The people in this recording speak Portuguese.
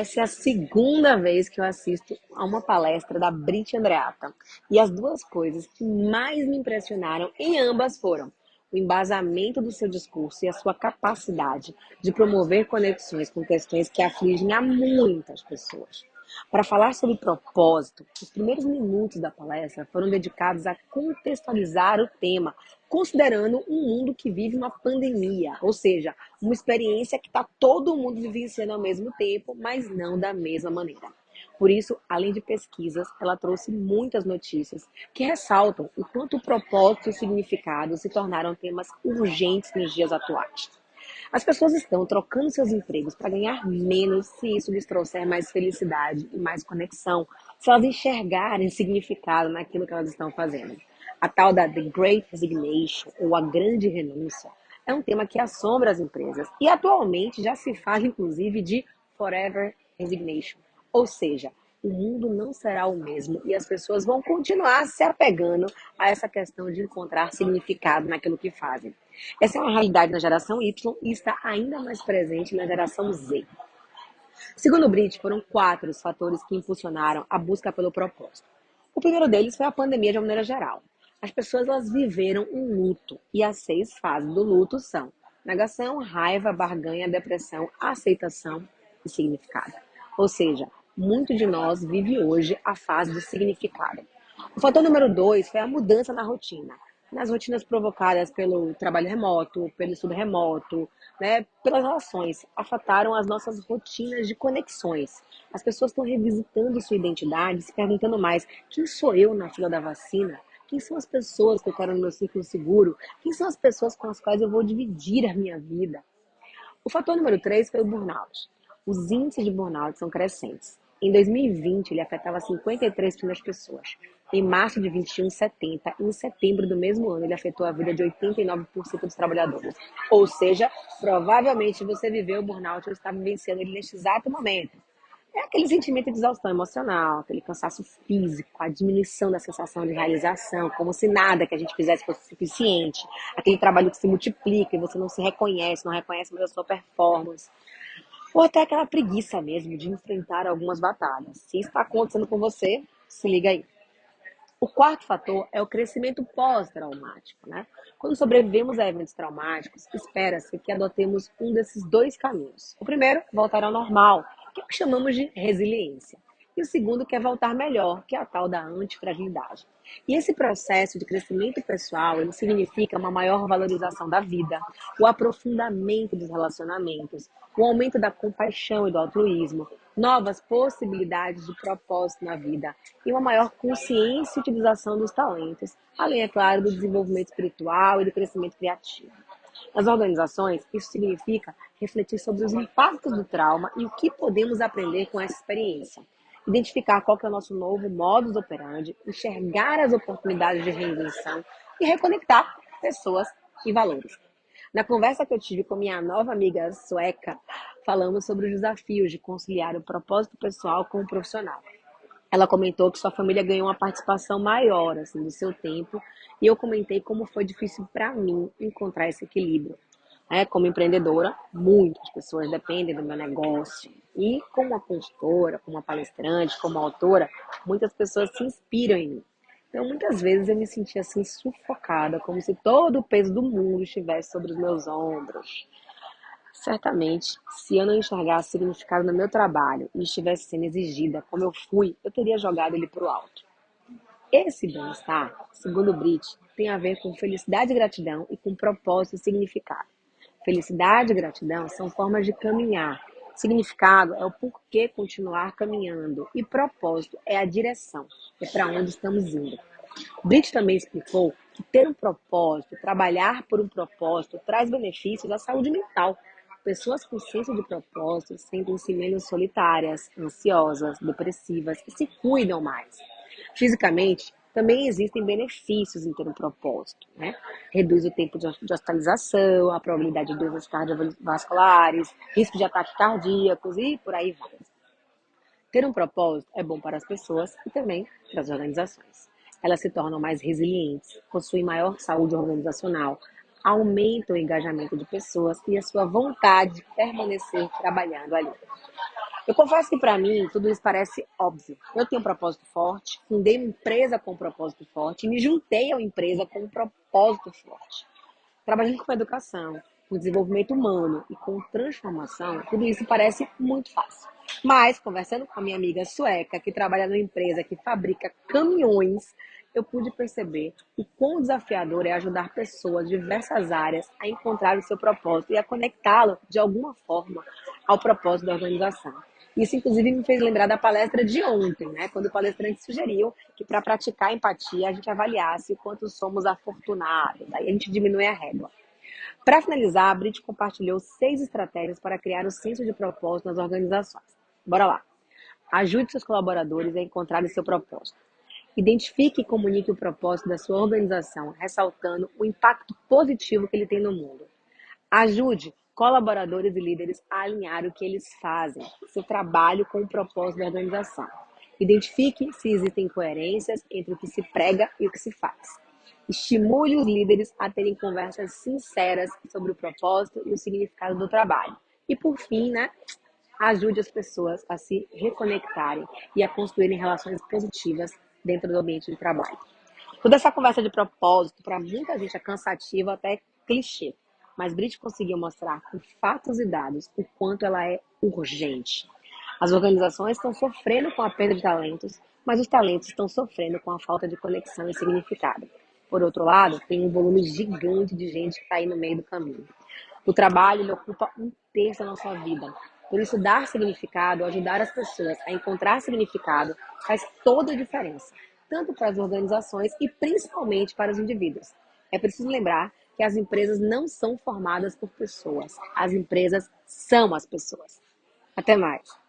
Essa é a segunda vez que eu assisto a uma palestra da Brit Andreatta. E as duas coisas que mais me impressionaram em ambas foram o embasamento do seu discurso e a sua capacidade de promover conexões com questões que afligem a muitas pessoas. Para falar sobre propósito, os primeiros minutos da palestra foram dedicados a contextualizar o tema, considerando um mundo que vive uma pandemia, ou seja, uma experiência que está todo mundo vivenciando ao mesmo tempo, mas não da mesma maneira. Por isso, além de pesquisas, ela trouxe muitas notícias que ressaltam o quanto o propósito e o significado se tornaram temas urgentes nos dias atuais. As pessoas estão trocando seus empregos para ganhar menos se isso lhes trouxer mais felicidade e mais conexão, se elas enxergarem significado naquilo que elas estão fazendo. A tal da The Great Resignation, ou a grande renúncia, é um tema que assombra as empresas e atualmente já se fala inclusive de Forever Resignation, ou seja, o mundo não será o mesmo e as pessoas vão continuar se apegando a essa questão de encontrar significado naquilo que fazem. Essa é uma realidade na geração Y e está ainda mais presente na geração Z. Segundo o Brit, foram 4 os fatores que impulsionaram a busca pelo propósito. O primeiro deles foi a pandemia de uma maneira geral. As pessoas elas viveram um luto e as 6 fases do luto são negação, raiva, barganha, depressão, aceitação e significado. Ou seja, muito de nós vive hoje a fase do significado. O fator número 2 foi a mudança na rotina. Nas rotinas provocadas pelo trabalho remoto, pelo estudo remoto, né, pelas relações, afetaram as nossas rotinas de conexões. As pessoas estão revisitando sua identidade, se perguntando mais: quem sou eu na fila da vacina? Quem são as pessoas que eu quero no meu círculo seguro? Quem são as pessoas com as quais eu vou dividir a minha vida? O fator número 3 foi o burnout. Os índices de burnout são crescentes. Em 2020, ele afetava 53% das pessoas. Em março de 21, 70. E em setembro do mesmo ano, ele afetou a vida de 89% dos trabalhadores. Ou seja, provavelmente você viveu o burnout ou está vivenciando ele neste exato momento. É aquele sentimento de exaustão emocional, aquele cansaço físico, a diminuição da sensação de realização, como se nada que a gente fizesse fosse suficiente, aquele trabalho que se multiplica e você não se reconhece, não reconhece mais a sua performance, ou até aquela preguiça mesmo de enfrentar algumas batalhas. Se isso está acontecendo com você, se liga aí. O quarto fator é o crescimento pós-traumático, né? Quando sobrevivemos a eventos traumáticos, espera-se que adotemos um desses 2 caminhos. O primeiro, voltar ao normal, que é o que chamamos de resiliência. E o segundo, que é voltar melhor, que é a tal da antifragilidade. E esse processo de crescimento pessoal, ele significa uma maior valorização da vida, o aprofundamento dos relacionamentos, o aumento da compaixão e do altruísmo, novas possibilidades de propósito na vida e uma maior consciência e utilização dos talentos, além, é claro, do desenvolvimento espiritual e do crescimento criativo. Nas organizações, isso significa refletir sobre os impactos do trauma e o que podemos aprender com essa experiência. Identificar qual que é o nosso novo modus operandi, enxergar as oportunidades de reinvenção e reconectar pessoas e valores. Na conversa que eu tive com minha nova amiga sueca, falamos sobre os desafios de conciliar o propósito pessoal com o profissional. Ela comentou que sua família ganhou uma participação maior assim, do seu tempo e eu comentei como foi difícil para mim encontrar esse equilíbrio. Como empreendedora, muitas pessoas dependem do meu negócio. E como uma consultora, como uma palestrante, como autora, muitas pessoas se inspiram em mim. Então, muitas vezes eu me sentia assim sufocada, como se todo o peso do mundo estivesse sobre os meus ombros. Certamente, se eu não enxergasse significado no meu trabalho e estivesse sendo exigida como eu fui, eu teria jogado ele para o alto. Esse bem-estar, segundo o Brit, tem a ver com felicidade e gratidão e com propósito e significado. Felicidade e gratidão são formas de caminhar. Significado é o porquê continuar caminhando e propósito é a direção, é para onde estamos indo. Brit também explicou que ter um propósito, trabalhar por um propósito, traz benefícios à saúde mental. Pessoas com senso de propósito sentem-se menos solitárias, ansiosas, depressivas e se cuidam mais. Fisicamente, também existem benefícios em ter um propósito, né? Reduz o tempo de hospitalização, a probabilidade de doenças cardiovasculares, risco de ataques cardíacos e por aí vai. Ter um propósito é bom para as pessoas e também para as organizações. Elas se tornam mais resilientes, possuem maior saúde organizacional, aumentam o engajamento de pessoas e a sua vontade de permanecer trabalhando ali. Eu confesso que para mim tudo isso parece óbvio. Eu tenho um propósito forte, fundei uma empresa com um propósito forte e me juntei a uma empresa com um propósito forte. Trabalhando com educação, com desenvolvimento humano e com transformação, tudo isso parece muito fácil. Mas, conversando com a minha amiga sueca, que trabalha numa empresa que fabrica caminhões, eu pude perceber o quão desafiador é ajudar pessoas de diversas áreas a encontrar o seu propósito e a conectá-lo, de alguma forma, ao propósito da organização. Isso, inclusive, me fez lembrar da palestra de ontem, né? Quando o palestrante sugeriu que, para praticar a empatia, a gente avaliasse o quanto somos afortunados. Aí a gente diminui a régua. Para finalizar, a Brit compartilhou 6 estratégias para criar o senso de propósito nas organizações. Bora lá. Ajude seus colaboradores a encontrar o seu propósito. Identifique e comunique o propósito da sua organização, ressaltando o impacto positivo que ele tem no mundo. Ajude colaboradores e líderes a alinhar o que eles fazem, seu trabalho com o propósito da organização. Identifique se existem incoerências entre o que se prega e o que se faz. Estimule os líderes a terem conversas sinceras sobre o propósito e o significado do trabalho. E por fim, né, ajude as pessoas a se reconectarem e a construírem relações positivas dentro do ambiente de trabalho. Toda essa conversa de propósito, para muita gente, é cansativa, até clichê. Mas Brit conseguiu mostrar com fatos e dados o quanto ela é urgente. As organizações estão sofrendo com a perda de talentos, mas os talentos estão sofrendo com a falta de conexão e significado. Por outro lado, tem um volume gigante de gente que está aí no meio do caminho. O trabalho ele ocupa um terço da nossa vida. Por isso, dar significado, ajudar as pessoas a encontrar significado, faz toda a diferença, tanto para as organizações e principalmente para os indivíduos. É preciso lembrar que as empresas não são formadas por pessoas, as empresas são as pessoas. Até mais!